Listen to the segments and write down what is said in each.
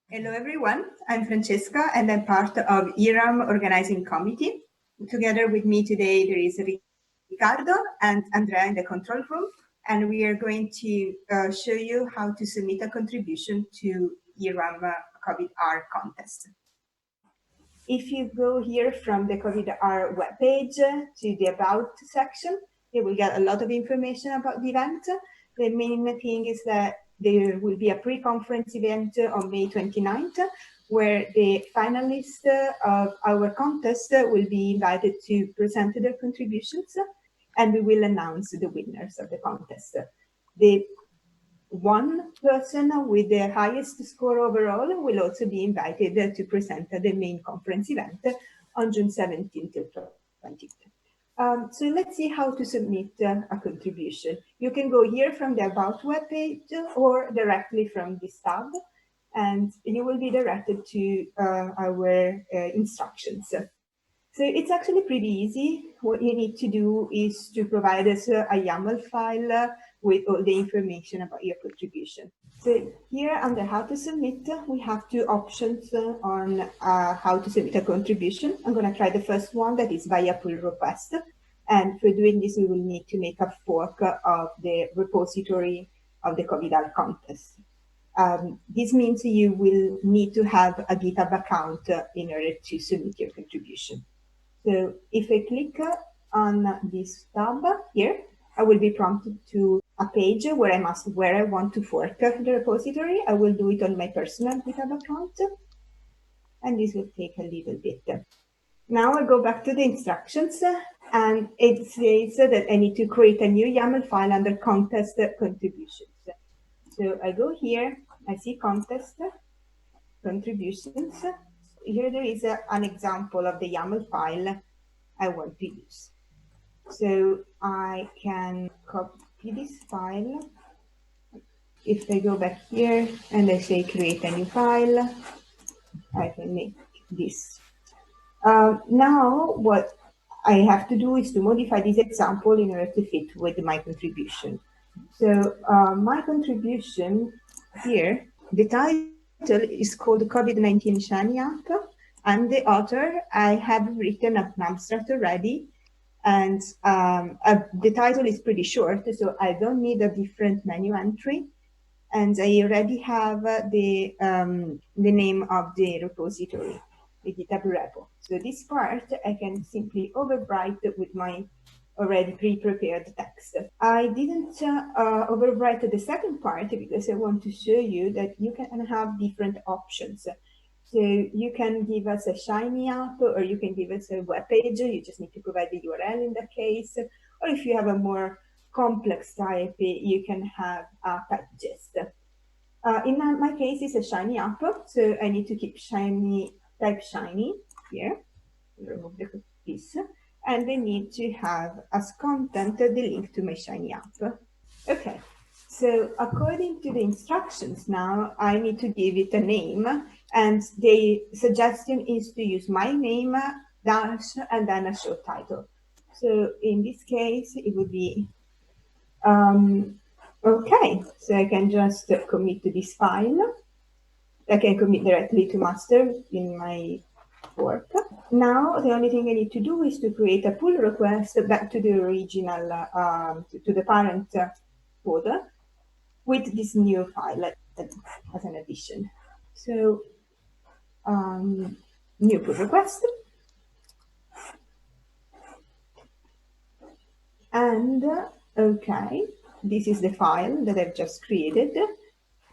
Hello everyone, I'm Francesca and I'm part of IRAM Organizing Committee. Together with me today there is Riccardo and Andrea in the control room, and we are going to show you how to submit a contribution to IRAM CovidR contest. If you go here from the CovidR webpage to the About section, you will get a lot of information about the event. The main thing is that there will be a pre-conference event on May 29th, where the finalists of our contest will be invited to present their contributions, and we will announce the winners of the contest. The one person with the highest score overall will also be invited to present at the main conference event on June 17th till 20th. So let's see how to submit a contribution. You can go here from the About webpage or directly from this tab, and you will be directed to our instructions. So it's actually pretty easy. What you need to do is to provide us a YAML file with all the information about your contribution. So here under how to submit, we have two options on how to submit a contribution. I'm going to try the first one, that is via pull request. And for doing this, we will need to make a fork of the repository of the CovidR contest. This means you will need to have a GitHub account in order to submit your contribution. So if I click on this tab here, I will be prompted to a page where I want to fork the repository. I will do it on my personal GitHub account, and this will take a little bit. Now I go back to the instructions, and it says that I need to create a new YAML file under contest contributions. So I go here, I see contest contributions. Here there is an example of the YAML file I want to use. So I can copy this file. If I go back here and I say create a new file, I can make this. Now what I have to do is to modify this example in order to fit with my contribution. So my contribution here, the title is called COVID-19 Shiny App. I'm the author. I have written an abstract already, and the title is pretty short, so I don't need a different menu entry. And I already have the name of the repository, the GitHub repo. So this part I can simply overwrite with my already pre-prepared text. I didn't overwrite the second part because I want to show you that you can have different options. So you can give us a Shiny app, or you can give us a web page. You just need to provide the URL in that case. Or if you have a more complex type, you can have a packagist. In my case, it's a Shiny app, so I need to keep Shiny, type Shiny here, remove the piece, and I need to have as content the link to my Shiny app. Okay, so according to the instructions now, I need to give it a name, and the suggestion is to use my name, dash, and then a short title. So in this case, it would be, okay, so I can just commit to this file. I can commit directly to master in my fork. Now, the only thing I need to do is to create a pull request back to the original, to the parent folder with this new file as an addition. So, new pull request. And, okay, this is the file that I've just created.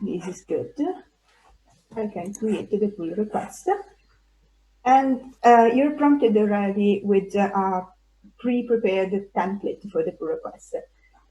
This is good. I can create the pull request. And you're prompted already with a pre-prepared template for the pull request.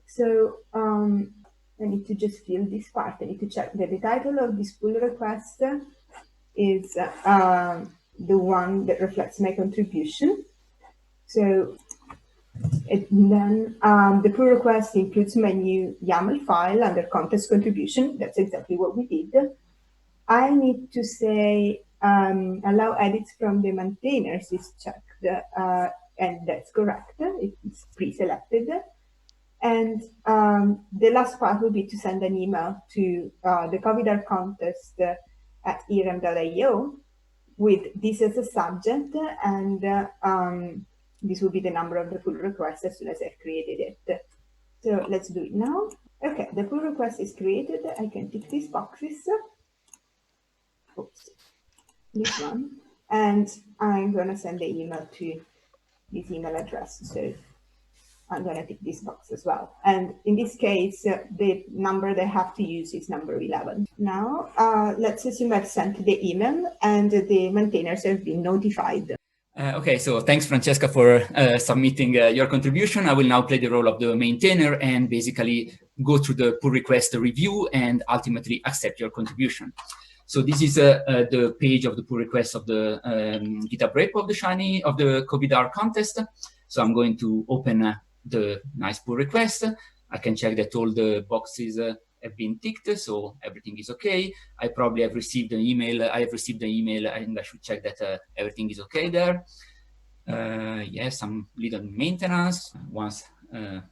So I need to just fill this part. I need to check that the title of this pull request is the one that reflects my contribution. So then the pull request includes my new YAML file under contest contribution. That's exactly what we did. I need to say allow edits from the maintainers is checked, and that's correct. It's pre-selected. And the last part will be to send an email to the CovidR contest iram.io with this as a subject, and this will be the number of the pull request as soon as I've created it. So let's do it now. Okay, the pull request is created. I can tick these boxes. Oops, this one. And I'm going to send the email to this email address. So I'm going to tick this box as well. And in this case, the number they have to use is number 11. Now, let's assume I've sent the email and the maintainers have been notified. Okay, so thanks, Francesca, for submitting your contribution. I will now play the role of the maintainer and basically go through the pull request review and ultimately accept your contribution. So this is the page of the pull request of the GitHub repo of the Shiny, of the CovidR contest. So I'm going to open the nice pull request. I can check that all the boxes have been ticked, so everything is okay. I probably have received an email. I have received an email, and I should check that everything is okay there. Yes, some little maintenance. Once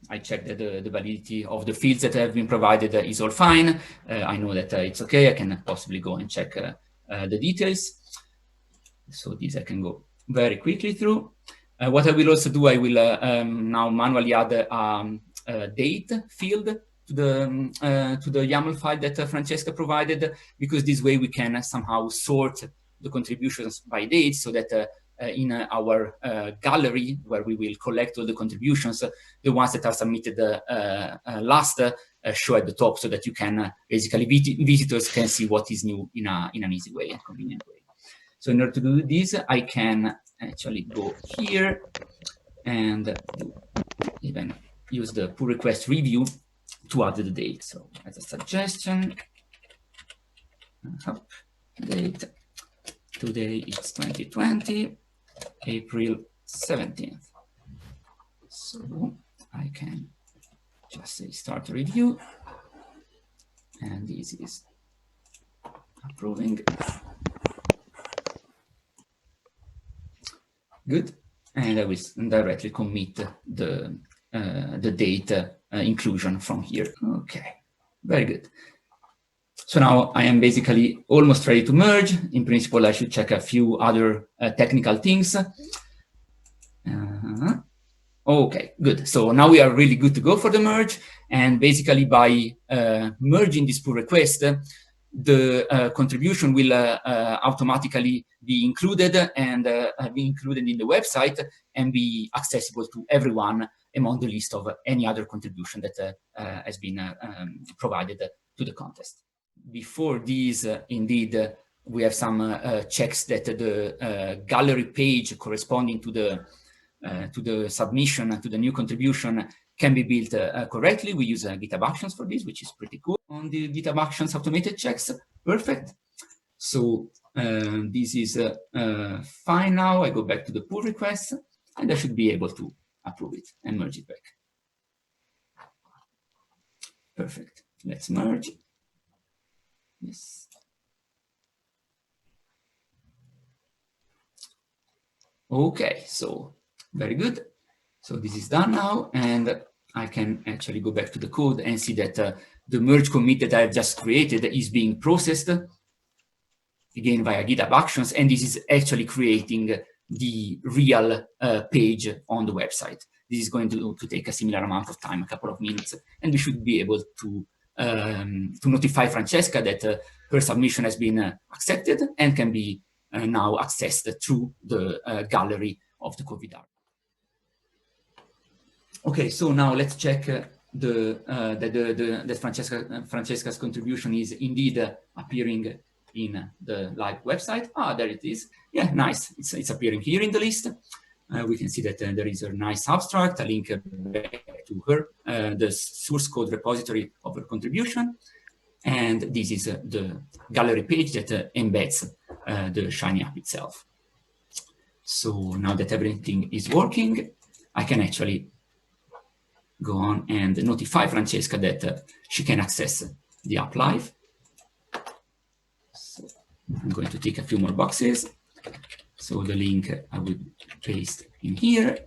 I check that the validity of the fields that have been provided is all fine, I know that it's okay. I can possibly go and check the details. So this I can go very quickly through. What I will also do, I will now manually add a date field to the YAML file that Francesca provided, because this way we can somehow sort the contributions by date, so that in our gallery, where we will collect all the contributions, the ones that are submitted last show at the top, so that you can basically visitors can see what is new in an easy way and convenient way. So in order to do this, I can actually go here and even use the pull request review to add the date. So as a suggestion, date, today it's 2020, April 17th. So I can just say start review, and this is approving. Good, and I will directly commit the date inclusion from here. Okay, very good. So now I am basically almost ready to merge. In principle, I should check a few other technical things. Okay, good. So now we are really good to go for the merge. And basically by merging this pull request, the contribution will automatically be included and be included in the website and be accessible to everyone among the list of any other contribution that has been provided to the contest. Before these, indeed, we have some checks that the gallery page corresponding to the submission, to the new contribution, can be built correctly. We use GitHub Actions for this, which is pretty cool. On the GitHub Actions automated checks, perfect. So this is fine now. I go back to the pull request, and I should be able to approve it and merge it back. Perfect. Let's merge. Yes. Okay, so very good. So this is done now, and I can actually go back to the code and see that the merge commit that I've just created is being processed, again via GitHub Actions, and this is actually creating the real page on the website. This is going to take a similar amount of time, a couple of minutes, and we should be able to notify Francesca that her submission has been accepted and can be now accessed through the gallery of the CovidR. Okay, so now let's check that Francesca's contribution is indeed appearing in the live website. Ah, there it is. Yeah, nice. It's appearing here in the list. We can see that there is a nice abstract, a link back to her, the source code repository of her contribution. And this is the gallery page that embeds the Shiny app itself. So now that everything is working, I can actually go on and notify Francesca that she can access the app live. So I'm going to tick a few more boxes. So the link I will paste in here.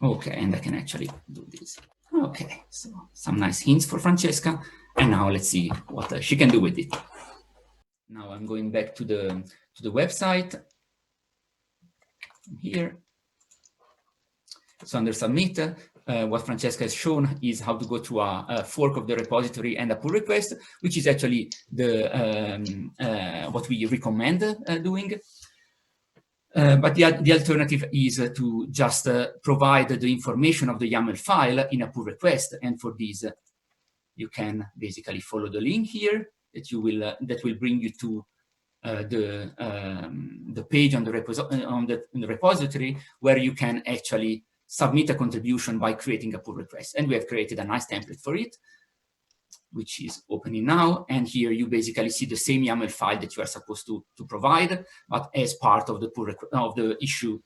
Okay, Okay, and I can actually do this. Okay, so some nice hints for Francesca. And now let's see what she can do with it. Now I'm going back to the website here. So under submit, what Francesca has shown is how to go to a fork of the repository and a pull request, which is actually the what we recommend doing. But the alternative is to just provide the information of the YAML file in a pull request, and for this you can basically follow the link here that you will that will bring you to the page on the repository where you can actually submit a contribution by creating a pull request. And we have created a nice template for it, which is opening now. And here you basically see the same YAML file that you are supposed to provide, but as part of the issue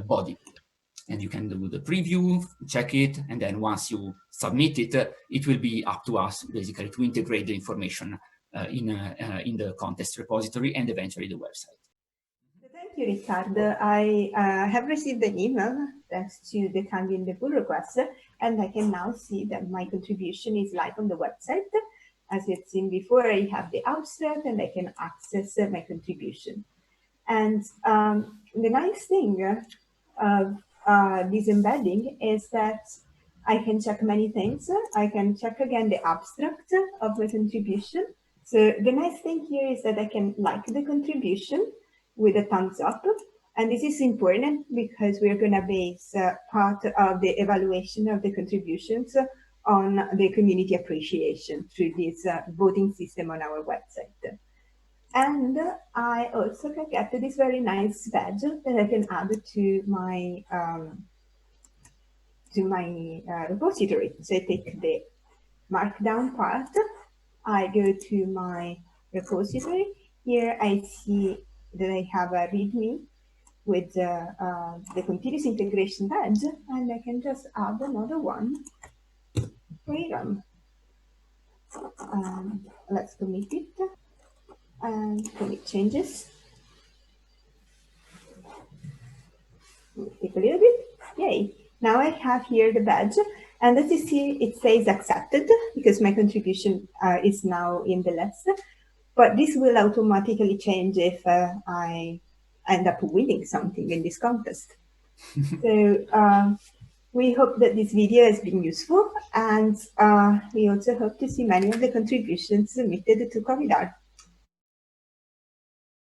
body. And you can do the preview, check it, and then once you submit it, it will be up to us basically to integrate the information in the contest repository and eventually the website. Thank you, Riccardo. I have received an email thanks to the tag in the pull request, and I can now see that my contribution is live on the website. As you've seen before, I have the abstract and I can access my contribution. And the nice thing of this embedding is that I can check many things. I can check again the abstract of my contribution. So the nice thing here is that I can like the contribution with a thumbs up. And this is important because we're going to base part of the evaluation of the contributions on the community appreciation through this voting system on our website. And I also can get this very nice badge that I can add to my repository. So I take the markdown part, I go to my repository. Here I see that I have a README with the continuous integration badge, and I can just add another one for IRAM. Let's commit it and commit changes. Take a little bit. Yay! Now I have here the badge, and as you see, it says accepted because my contribution is now in the list. But this will automatically change if I end up winning something in this contest. So we hope that this video has been useful, and we also hope to see many of the contributions submitted to CovidR.